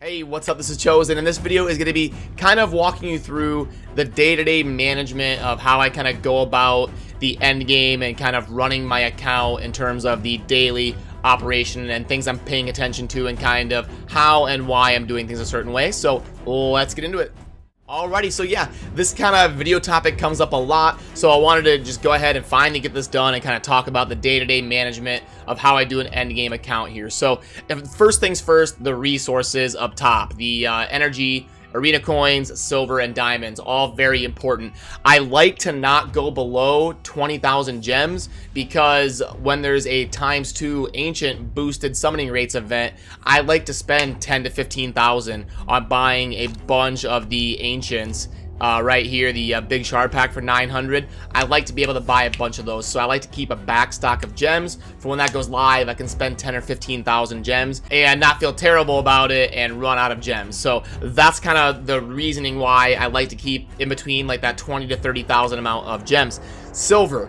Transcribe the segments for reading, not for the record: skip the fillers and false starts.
Hey, what's up? This is Chosen, and this video is going to be kind of walking you through the day-to-day management of how I kind of go about the end game and kind of running my account in terms of the daily operation and things I'm paying attention to and kind of how and why I'm doing things a certain way. So let's get into it. Alrighty, so yeah, this kind of video topic comes up a lot, so I wanted to just go ahead and finally get this done and kind of talk about the day-to-day management of how I do an endgame account here. So first things first, the resources up top, the energy, arena coins, silver, and diamonds, all very important. I like to not go below 20,000 gems because when there's a ×2 ancient boosted summoning rates event, I like to spend 10 to 15,000 on buying a bunch of the ancients. Right here, the big shard pack for 900. I like to be able to buy a bunch of those, so I like to keep a back stock of gems for when that goes live. I can spend 10 or 15,000 gems and not feel terrible about it and run out of gems. So that's kind of the reasoning why I like to keep in between like that 20 to 30,000 amount of gems. Silver.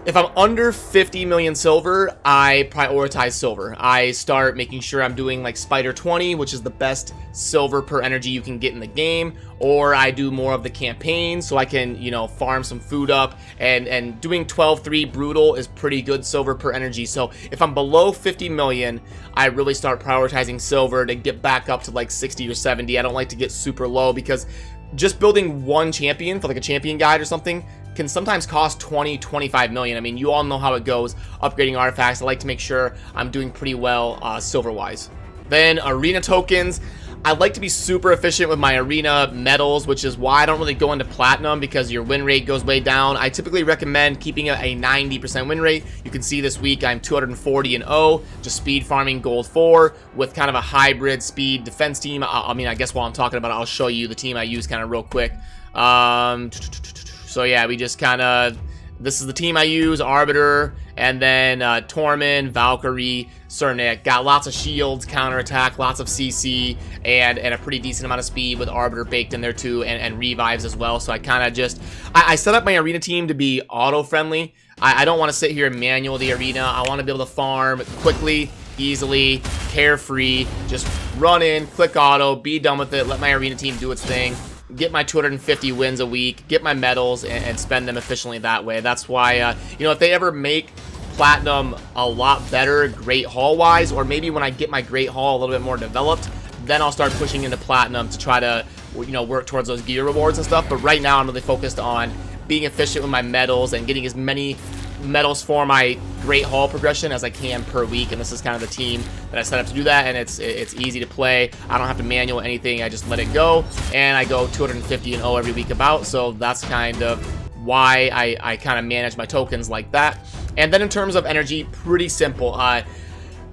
If I'm under 50 million silver, I prioritize silver. I start making sure I'm doing like Spider 20, which is the best silver per energy you can get in the game, or I do more of the campaign so I can, you know, farm some food up, and doing 12-3 brutal is pretty good silver per energy. So if I'm below 50 million, I really start prioritizing silver to get back up to like 60 or 70. I don't like to get super low because just building one champion for like a champion guide or something can sometimes cost 20-25 million. I mean, you all know how it goes upgrading artifacts. I like to make sure I'm doing pretty well silver wise. Then arena tokens, I like to be super efficient with my arena medals, which is why I don't really go into platinum because your win rate goes way down. I typically recommend keeping a 90% win rate. You can see this week I'm 240-0, just speed farming gold 4 with kind of a hybrid speed defense team. I mean, I guess while I'm talking about it, I'll show you the team I use kind of real quick. So yeah, we just kind of, this is the team I use, Arbiter, and then Tormund, Valkyrie, Cernic. Got lots of shields, counterattack, lots of CC, and a pretty decent amount of speed with Arbiter baked in there too, and revives as well. So I kind of just, I set up my arena team to be auto-friendly. I don't want to sit here and manual the arena. I want to be able to farm quickly, easily, carefree, just run in, click auto, be done with it, let my arena team do its thing. Get my 250 wins a week, get my medals, and spend them efficiently that way. That's why, you know, if they ever make platinum a lot better, great haul wise, or maybe when I get my great haul a little bit more developed, then I'll start pushing into platinum to try to, you know, work towards those gear rewards and stuff. But right now, I'm really focused on being efficient with my medals and getting as many medals for my great haul progression as I can per week, and this is kind of the team that I set up to do that, and it's easy to play. I don't have to manual anything. I just let it go, and I go 250-0 every week about. So that's kind of why I kind of manage my tokens like that. And then in terms of energy, pretty simple.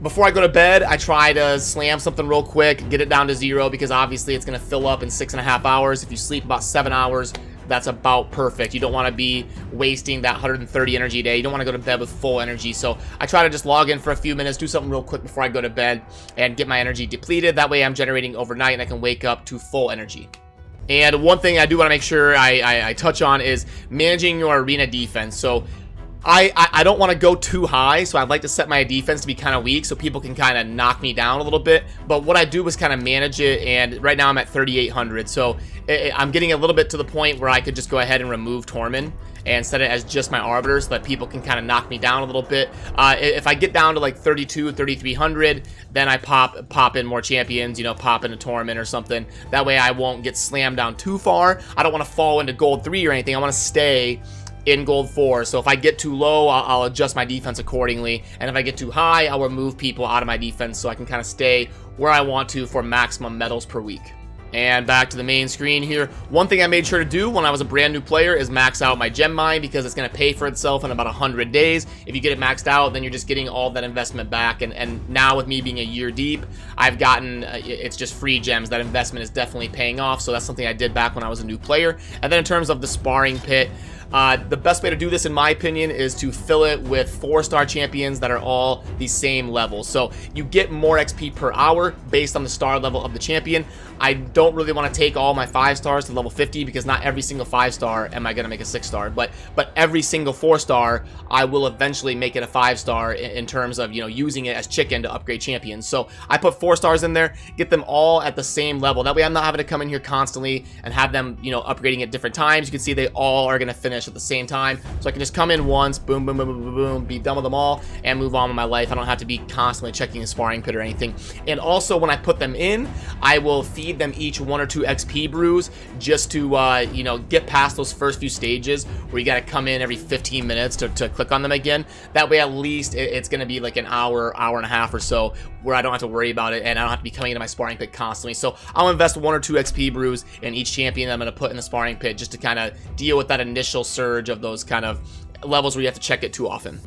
Before I go to bed, I try to slam something real quick, get it down to 0, because obviously it's going to fill up in 6.5 hours. If you sleep about 7 hours, that's about perfect. You don't want to be wasting that 130 energy a day. You don't want to go to bed with full energy. So I try to just log in for a few minutes, do something real quick before I go to bed, and get my energy depleted. That way I'm generating overnight and I can wake up to full energy. And one thing I do want to make sure I touch on is managing your arena defense. So I don't want to go too high, so I'd like to set my defense to be kind of weak so people can kind of knock me down a little bit. But what I do is kind of manage it, and right now I'm at 3,800, so I'm getting a little bit to the point where I could just go ahead and remove Tormund and set it as just my Arbiter so that people can kind of knock me down a little bit. If I get down to like 3,300, then I pop in more champions, you know, pop into Tormund or something. That way I won't get slammed down too far. I don't want to fall into gold 3 or anything. I want to stay in gold 4, so if I get too low, I'll adjust my defense accordingly, and if I get too high, I'll remove people out of my defense so I can kind of stay where I want to for maximum medals per week. And back to the main screen here. One thing I made sure to do when I was a brand new player is max out my gem mine, because it's going to pay for itself in about 100 days. If you get it maxed out, then you're just getting all that investment back. And now with me being a year deep, I've gotten, it's just free gems. That investment is definitely paying off. So that's something I did back when I was a new player. And then in terms of the sparring pit, The best way to do this, in my opinion, is to fill it with 4-star champions that are all the same level. So you get more XP per hour based on the star level of the champion. I don't really want to take all my 5 stars to level 50 because not every single 5-star am I going to make a 6-star, but every single 4-star I will eventually make it a 5-star in terms of, you know, using it as chicken to upgrade champions. So I put 4 stars in there, get them all at the same level. That way I'm not having to come in here constantly and have them, you know, upgrading at different times. You can see they all are going to finish at the same time. So I can just come in once, boom, boom, boom, boom, boom, boom, be done with them all and move on with my life. I don't have to be constantly checking the sparring pit or anything. And also when I put them in, I will feed them each 1 or 2 XP brews just to, you know, get past those first few stages where you got to come in every 15 minutes to click on them again. That way at least it's going to be like an hour, hour and a half or so where I don't have to worry about it and I don't have to be coming into my sparring pit constantly. So I'll invest 1 or 2 XP brews in each champion that I'm going to put in the sparring pit just to kind of deal with that initial surge of those kind of levels where you have to check it too often.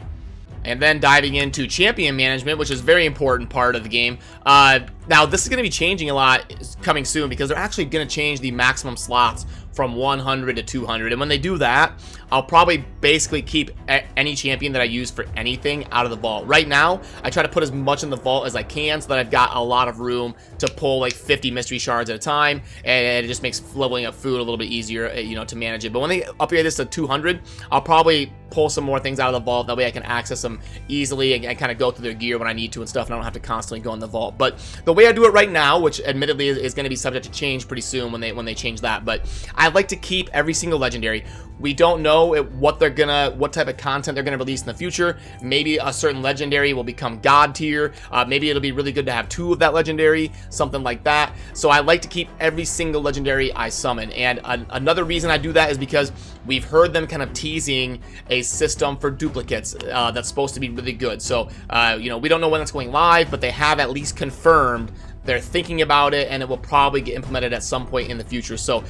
And then diving into champion management, which is a very important part of the game. Now, this is going to be changing a lot coming soon because they're actually going to change the maximum slots from 100 to 200. And when they do that, I'll probably basically keep any champion that I use for anything out of the vault. Right now, I try to put as much in the vault as I can so that I've got a lot of room to pull like 50 mystery shards at a time, and it just makes leveling up food a little bit easier, you know, to manage it. But when they upgrade this to 200, I'll probably pull some more things out of the vault. That way I can access them easily and kind of go through their gear when I need to and stuff, and I don't have to constantly go in the vault. But the way I do it right now, which admittedly is going to be subject to change pretty soon when they change that, but I like to keep every single legendary. We don't know what type of content they're gonna release in the future. Maybe a certain legendary will become god tier. Maybe it'll be really good to have 2 of that legendary, something like that. So I like to keep every single legendary I summon. And another reason I do that is because we've heard them kind of teasing a system for duplicates that's supposed to be really good. So you know, we don't know when it's going live, but they have at least confirmed they're thinking about it, and it will probably get implemented at some point in the future. So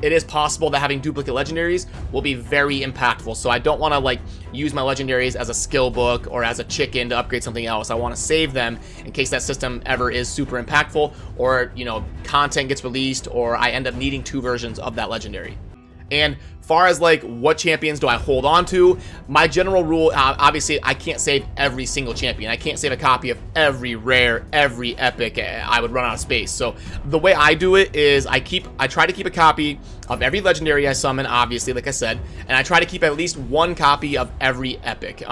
it is possible that having duplicate legendaries will be very impactful. So I don't want to like use my legendaries as a skill book or as a chicken to upgrade something else. I want to save them in case that system ever is super impactful, or, you know, content gets released, or I end up needing 2 versions of that legendary. And far as like what champions do I hold on to, my general rule, obviously I can't save every single champion. I can't save a copy of every rare, every epic. I would run out of space. So the way I do it is I try to keep a copy of every legendary I summon, obviously, like I said, and I try to keep at least 1 copy of every epic.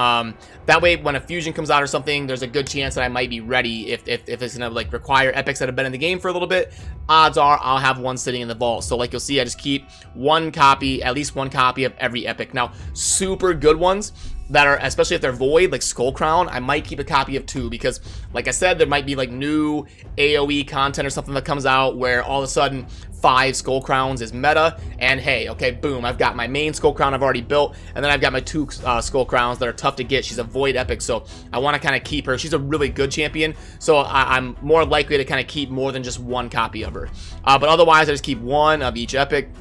That way, when a fusion comes out or something, there's a good chance that I might be ready if it's gonna like require epics that have been in the game for a little bit. Odds are I'll have 1 sitting in the vault. So like you'll see, I just keep 1 copy, at least 1 copy of every epic. Now, super good ones that are, especially if they're void, like Skull Crown, I might keep a copy of 2 because, like I said, there might be like new AoE content or something that comes out where all of a sudden 5 Skull Crowns is meta, and hey, okay, boom, I've got my main Skull Crown I've already built, and then I've got my 2 Skull Crowns that are tough to get. She's a void epic, so I want to kind of keep her. She's a really good champion, so I'm more likely to kind of keep more than just 1 copy of her. But otherwise, I just keep 1 of each epic.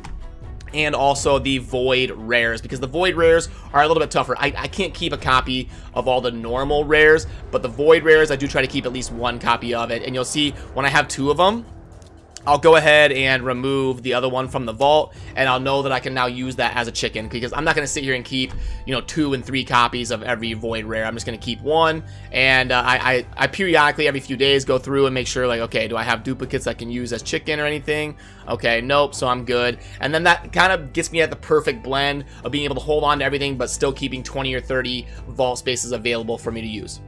And also the void rares, because the void rares are a little bit tougher. I can't keep a copy of all the normal rares, but the void rares I do try to keep at least 1 copy of it. And you'll see when I have 2 of them, I'll go ahead and remove the other one from the vault, and I'll know that I can now use that as a chicken, because I'm not going to sit here and keep, you know, 2 and 3 copies of every void rare. I'm just going to keep 1, and I periodically, every few days, go through and make sure, like, okay, do I have duplicates I can use as chicken or anything? Okay, nope, so I'm good. And then that kind of gets me at the perfect blend of being able to hold on to everything, but still keeping 20 or 30 vault spaces available for me to use.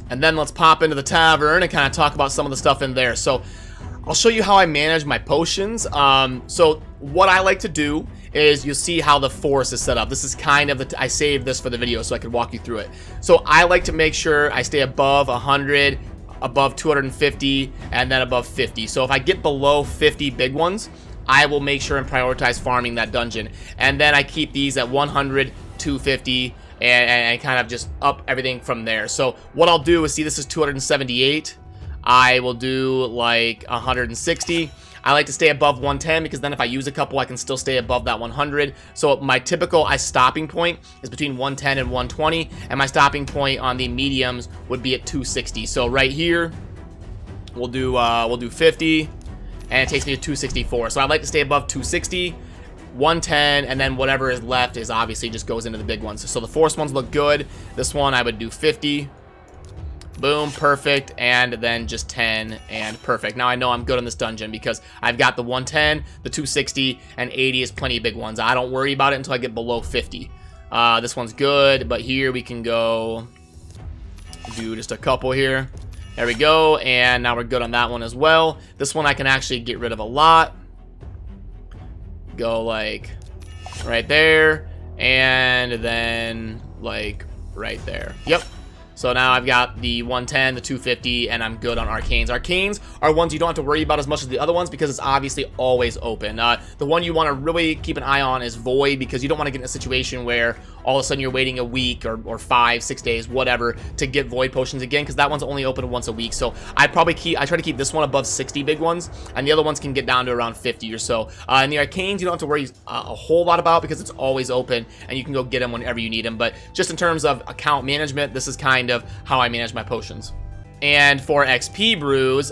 And then let's pop into the tavern and kind of talk about some of the stuff in there. So I'll show you how I manage my potions. So what I like to do is, you'll see how the force is set up. This is kind of I saved this for the video so I could walk you through it. So I like to make sure I stay above 100, above 250, and then above 50. So if I get below 50 big ones, I will make sure and prioritize farming that dungeon. And then I keep these at 100, 250, and kind of just up everything from there. So what I'll do is, see, this is 278. I will do like 160. I like to stay above 110 because then if I use a couple, I can still stay above that 100. So my typical stopping point is between 110 and 120, and my stopping point on the mediums would be at 260. So right here, we'll do 50, and it takes me to 264. So I like to stay above 260. 110, and then whatever is left is obviously just goes into the big ones. So the force ones look good. This one I would do 50. Boom, perfect, and then just 10, and perfect. Now I know I'm good on this dungeon because I've got the 110, the 260, and 80 is plenty of big ones. I don't worry about it until I get below 50. This one's good, but here we can go do just a couple here. There we go, and now we're good on that one as well. This one I can actually get rid of a lot. Go like right there, and then like right there. Yep. So now I've got the 110, the 250, and I'm good on Arcanes. Arcanes are ones you don't have to worry about as much as the other ones because it's obviously always open. The one you want to really keep an eye on is Void, because you don't want to get in a situation where all of a sudden you're waiting a week or 5, 6 days, whatever, to get Void potions again, because that one's only open once a week. So I try to keep this one above 60 big ones, and the other ones can get down to around 50 or so. And the Arcanes you don't have to worry a whole lot about because it's always open, and you can go get them whenever you need them. But just in terms of account management, this is kind of how I manage my potions. And for XP brews,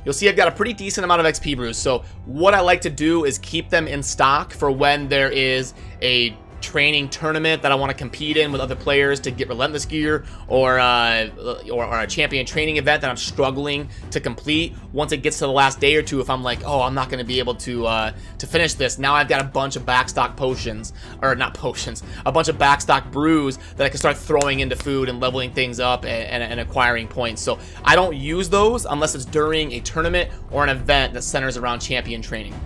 you'll see I've got a pretty decent amount of XP brews. So what I like to do is keep them in stock for when there is a training tournament that I want to compete in with other players to get Relentless gear, or a champion training event that I'm struggling to complete. Once it gets to the last day or two, if I'm like, oh, I'm not going to be able to finish this, now I've got a bunch of backstock potions, or not potions, a bunch of backstock brews that I can start throwing into food and leveling things up and acquiring points. So I don't use those unless it's during a tournament or an event that centers around champion training.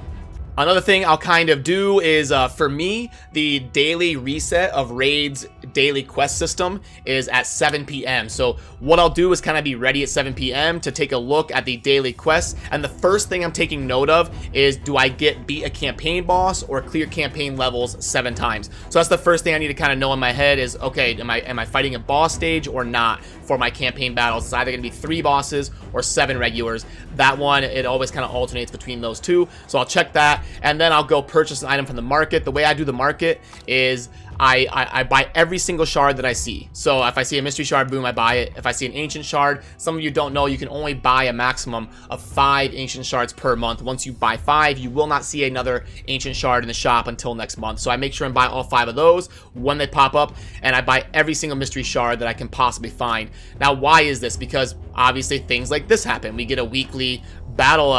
Another thing I'll kind of do is, for me, the daily reset of Raid's daily quest system is at 7 p.m. So what I'll do is kind of be ready at 7 p.m. to take a look at the daily quests. And the first thing I'm taking note of is, do I beat a campaign boss or clear campaign levels 7 times? So that's the first thing I need to kind of know in my head is, okay, am I fighting a boss stage or not for my campaign battles? It's either going to be 3 bosses or 7 regulars. That one, it always kind of alternates between those two. So I'll check that, and then I'll go purchase an item from the market. The way I do the market is I buy every single shard that I see. So if I see a mystery shard, boom, I buy it. If I see an ancient shard, some of you don't know, you can only buy a maximum of 5 ancient shards per month. Once you buy 5, you will not see another ancient shard in the shop until next month. So I make sure and buy all 5 of those when they pop up, and I buy every single mystery shard that I can possibly find. Now, why is this? Because obviously things like this happen. We get a weekly battle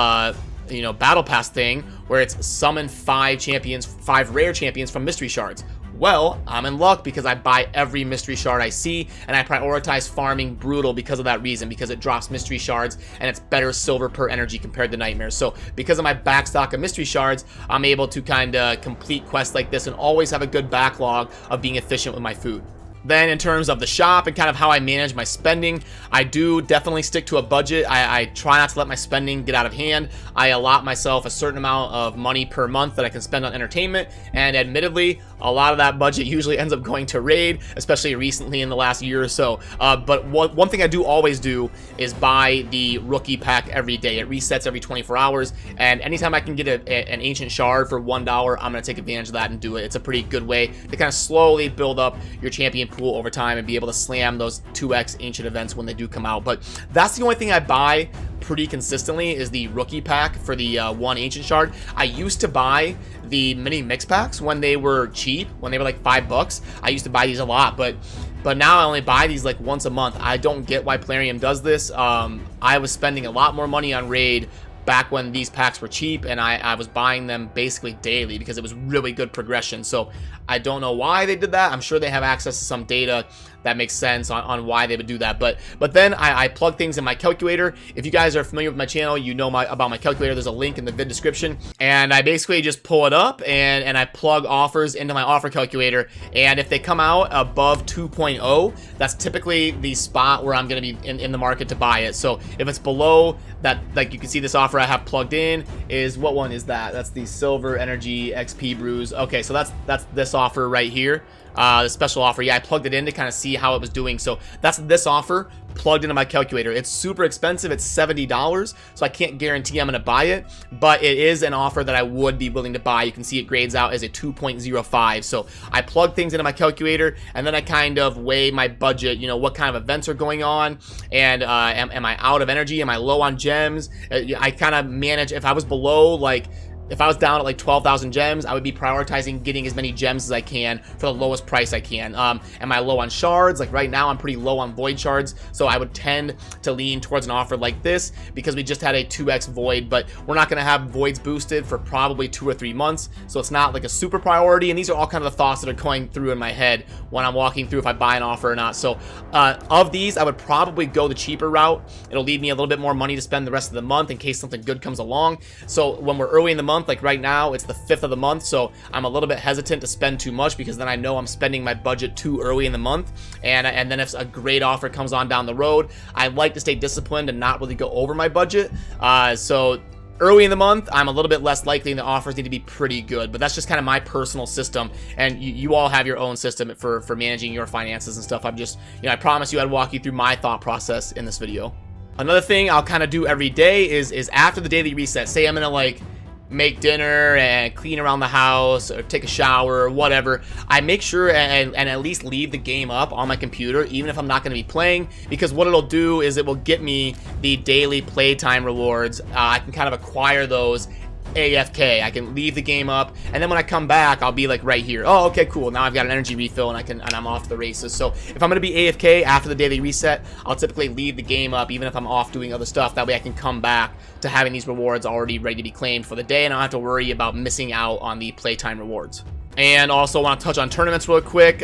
battle pass thing where it's summon 5 rare champions from mystery shards. Well, I'm in luck because I buy every mystery shard I see, and I prioritize farming Brutal because of that reason, because it drops mystery shards and it's better silver per energy compared to nightmares. So because of my backstock of mystery shards, I'm able to kind of complete quests like this and always have a good backlog of being efficient with my food. Then in terms of the shop and kind of how I manage my spending, I do definitely stick to a budget. I try not to let my spending get out of hand. I allot myself a certain amount of money per month that I can spend on entertainment, and admittedly, a lot of that budget usually ends up going to Raid, especially recently in the last year or so. But one thing I do always do is buy the rookie pack every day. It resets every 24 hours, and anytime I can get an ancient shard for $1, I'm going to take advantage of that and do it. It's a pretty good way to kind of slowly build up your champion pool over time and be able to slam those 2x ancient events when they do come out. But that's the only thing I buy pretty consistently is the rookie pack for the 1 ancient shard. I used to buy the mini mix packs when they were cheap, when they were like $5. I used to buy these a lot, but now I only buy these like once a month. I don't get why Plarium does this. I was spending a lot more money on Raid back when these packs were cheap, and I was buying them basically daily because it was really good progression. So I don't know why they did that. I'm sure they have access to some data that makes sense on why they would do that. But then I plug things in my calculator. If you guys are familiar with my channel, you know about my calculator. There's a link in the vid description, and I basically just pull it up and I plug offers into my offer calculator. And if they come out above 2.0, that's typically the spot where I'm going to be in the market to buy it. So if it's below that, like you can see this offer I have plugged in is, what one is that? That's the Silver Energy XP Brews. Okay, so that's this offer right here. The special offer. Yeah, I plugged it in to kind of see how it was doing. So that's this offer plugged into my calculator. It's super expensive. It's $70, so I can't guarantee I'm going to buy it, but it is an offer that I would be willing to buy. You can see it grades out as a 2.05. So I plug things into my calculator, and then I kind of weigh my budget, what kind of events are going on, and am I out of energy? Am I low on gems? I kind of manage. If I was below like if I was down at like 12,000 gems, I would be prioritizing getting as many gems as I can for the lowest price I can. Am I low on shards? Like right now I'm pretty low on void shards, so I would tend to lean towards an offer like this because we just had a 2x void, but we're not going to have voids boosted for probably 2 or 3 months, so it's not like a super priority. And these are all kind of the thoughts that are going through in my head when I'm walking through if I buy an offer or not. So of these, I would probably go the cheaper route. It'll leave me a little bit more money to spend the rest of the month in case something good comes along. So when we're early in the month, like right now it's the 5th of the month, so I'm a little bit hesitant to spend too much because then I know I'm spending my budget too early in the month. And then if a great offer comes on down the road, I like to stay disciplined and not really go over my budget. So early in the month, I'm a little bit less likely, and the offers need to be pretty good. But that's just kind of my personal system, and you all have your own system for managing your finances and stuff. I'm just, I promise you I'd walk you through my thought process in this video. Another thing I'll kind of do every day is after the daily reset, say I'm gonna like make dinner and clean around the house or take a shower or whatever, I make sure and at least leave the game up on my computer, even if I'm not going to be playing, because what it'll do is it will get me the daily playtime rewards. I can kind of acquire those AFK. I can leave the game up, and then when I come back, I'll be like right here. Oh, okay, cool. Now I've got an energy refill, and I'm off to the races. So if I'm gonna be AFK after the daily reset, I'll typically leave the game up, even if I'm off doing other stuff. That way I can come back to having these rewards already ready to be claimed for the day, and I don't have to worry about missing out on the playtime rewards. And also want to touch on tournaments real quick.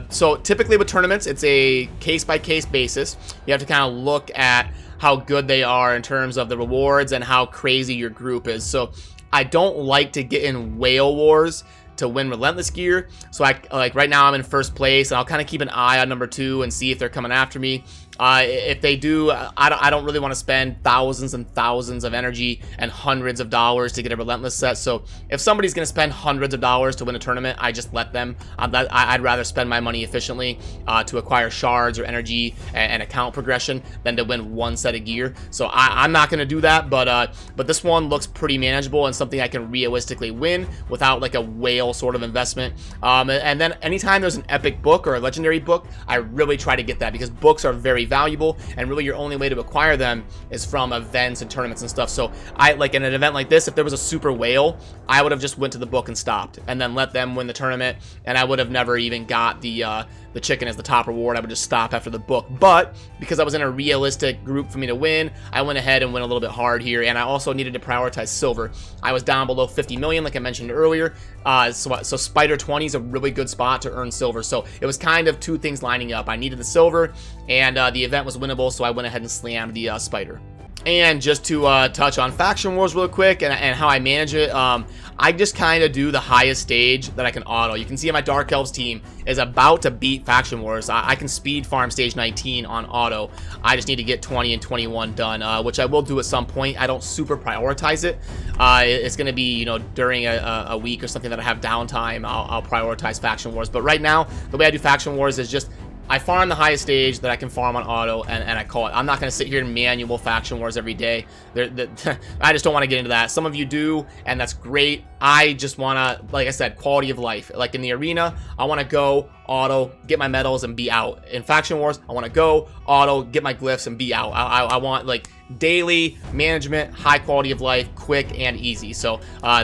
So typically with tournaments, it's a case-by-case basis. You have to kind of look at how good they are in terms of the rewards and how crazy your group is. So I don't like to get in whale wars to win relentless gear. So like right now I'm in first place, and I'll kind of keep an eye on number 2 and see if they're coming after me. If they do, I don't really want to spend thousands and thousands of energy and hundreds of dollars to get a relentless set. So if somebody's going to spend hundreds of dollars to win a tournament, I just let them. I'd rather spend my money efficiently to acquire shards or energy and account progression than to win one set of gear. So I'm not going to do that, but this one looks pretty manageable and something I can realistically win without like a whale sort of investment. And then anytime there's an epic book or a legendary book, I really try to get that, because books are very valuable, and really your only way to acquire them is from events and tournaments and stuff. So I like in an event like this, if there was a super whale, I would have just went to the book and stopped, and then let them win the tournament, and I would have never even got the chicken as the top reward. I would just stop after the book. But because I was in a realistic group for me to win, I went ahead and went a little bit hard here, and I also needed to prioritize silver. I was down below 50 million, like I mentioned earlier, so Spider 20 is a really good spot to earn silver. So it was kind of two things lining up. I needed the silver, and the event was winnable, so I went ahead and slammed the Spider. And just to touch on Faction Wars real quick and how I manage it, I just kind of do the highest stage that I can auto. You can see my Dark Elves team is about to beat Faction Wars. I can speed farm stage 19 on auto. I just need to get 20 and 21 done, which I will do at some point. I don't super prioritize it. It's going to be, during a week or something that I have downtime, I'll prioritize Faction Wars. But right now, the way I do Faction Wars is just I farm the highest stage that I can farm on auto, and I call it. I'm not going to sit here and manual Faction Wars every day. I just don't want to get into that. Some of you do, and that's great. I just want to, like I said, quality of life. Like in the arena, I want to go auto, get my medals, and be out. In Faction Wars, I want to go auto, get my glyphs, and be out. I want like daily management, high quality of life, quick and easy. So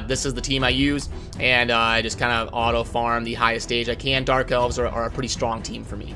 this is the team I use, and I just kind of auto farm the highest stage I can. Dark Elves are a pretty strong team for me.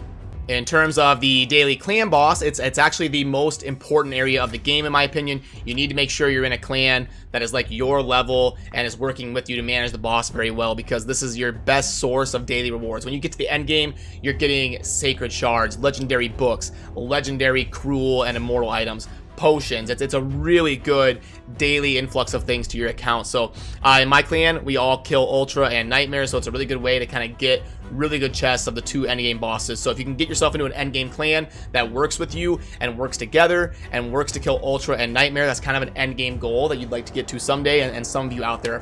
In terms of the daily clan boss, it's actually the most important area of the game, in my opinion. You need to make sure you're in a clan that is like your level and is working with you to manage the boss very well, because this is your best source of daily rewards. When you get to the end game, you're getting sacred shards, legendary books, legendary cruel and immortal items, potions. It's a really good daily influx of things to your account. So in my clan, we all kill Ultra and Nightmare, so it's a really good way to kind of get really good chests of the 2 endgame bosses. So if you can get yourself into an endgame clan that works with you and works together and works to kill Ultra and Nightmare, that's kind of an endgame goal that you'd like to get to someday, and some of you out there are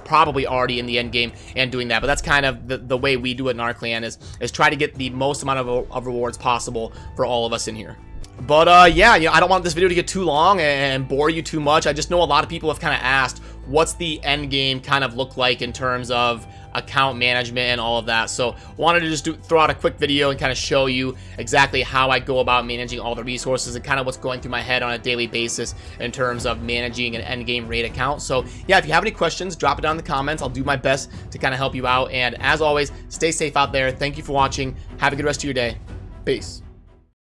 probably already in the endgame and doing that. But that's kind of the way we do it in our clan, is try to get the most amount of rewards possible for all of us in here. But yeah, I don't want this video to get too long and bore you too much. I just know a lot of people have kind of asked, what's the end game kind of look like in terms of account management and all of that. So wanted to just throw out a quick video and kind of show you exactly how I go about managing all the resources and kind of what's going through my head on a daily basis in terms of managing an endgame raid account. So yeah, if you have any questions, drop it down in the comments. I'll do my best to kind of help you out. And as always, stay safe out there. Thank you for watching. Have a good rest of your day. Peace.